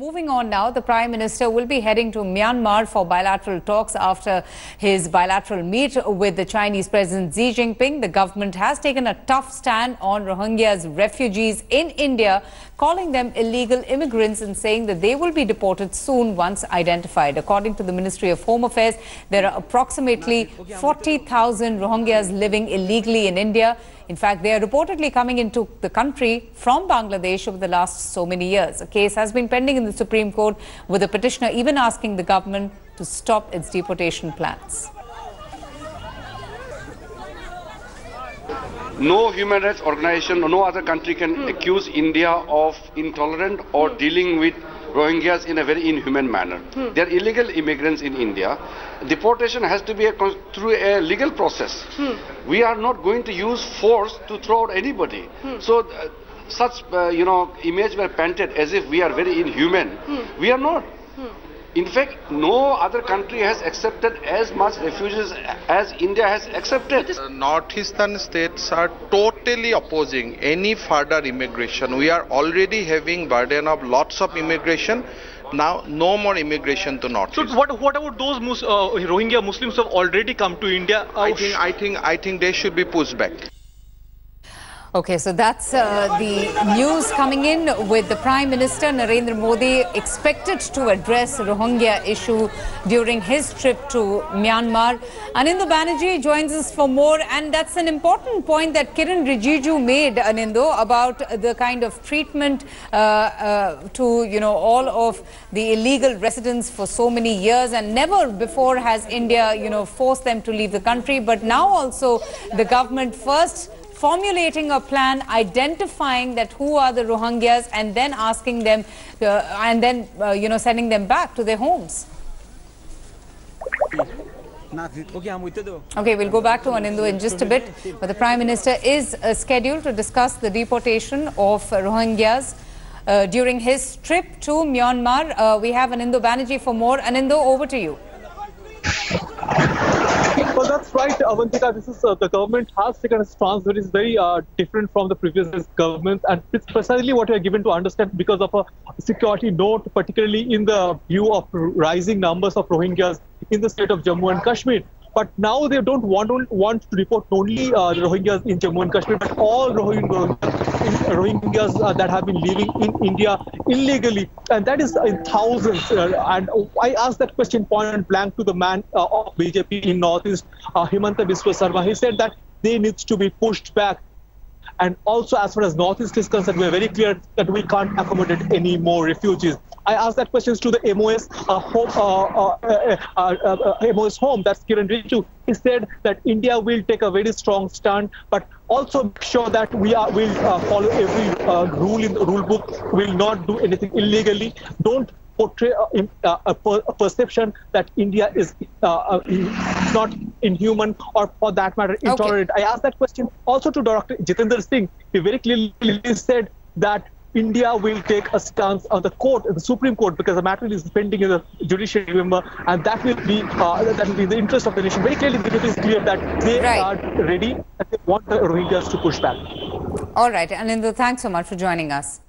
Moving on now, the Prime Minister will be heading to Myanmar for bilateral talks after his bilateral meet with the Chinese President Xi Jinping. The government has taken a tough stand on Rohingya's refugees in India, calling them illegal immigrants and saying that they will be deported soon once identified. According to the Ministry of Home Affairs, there are approximately 40,000 Rohingyas living illegally in India. In fact, they are reportedly coming into the country from Bangladesh over the last so many years. A case has been pending in the Supreme Court, with the petitioner even asking the government to stop its deportation plans. No human rights organization or no other country can accuse India of intolerant or dealing with Rohingyas in a very inhuman manner. They are illegal immigrants in India. Deportation has to be through a legal process. We are not going to use force to throw out anybody. So such image were painted as if we are very inhuman. We are not. In fact, no other country has accepted as much refugees as India has accepted. Northeastern states are totally opposing any further immigration. We are already having burden of lots of immigration. Now, no more immigration to Northeast. So, what about those Rohingya Muslims who have already come to India? I think they should be pushed back. Okay, so that's the news coming in, with the Prime Minister Narendra Modi expected to address the Rohingya issue during his trip to Myanmar. Anindu Banerjee joins us for more, and that's an important point that Kiran Rijiju made, Anindu, about the kind of treatment to all of the illegal residents for so many years, and never before has India forced them to leave the country. But now also the government first formulating a plan, identifying that who are the Rohingyas, and then asking them, sending them back to their homes. Okay, we'll go back to Anindu in just a bit. But the Prime Minister is scheduled to discuss the deportation of Rohingyas during his trip to Myanmar. We have Anindu Banerjee for more. Anindu, over to you. Well, that's right, Avantika. This is the government has taken a stance that is very different from the previous government, and it's precisely what we are given to understand because of a security note, particularly in the view of rising numbers of Rohingyas in the state of Jammu and Kashmir. But now they don't want to deport only the Rohingyas in Jammu and Kashmir, but all Rohingyas that have been living in India illegally, and that is in thousands. And I asked that question point blank to the man of BJP in Northeast, Himanta Biswa Sarma. He said that they need to be pushed back. And also, as far as Northeast is concerned, we are very clear that we can't accommodate any more refugees. I asked that questions to the MOS home, that's Kiran Rijiju. He said that India will take a very strong stand, but also make sure that we will follow every rule in the rule book, will not do anything illegally, don't portray a perception that India is not inhuman or, for that matter, intolerant. Okay. I asked that question also to Dr. Jitendra Singh. He very clearly said that India will take a stance on the court, the Supreme Court, because the matter is pending in the judiciary, remember, and that will be in the interest of the nation. Very clearly, it is clear that they are ready and they want the Rohingyas to push back. All right, Anindu, thanks so much for joining us.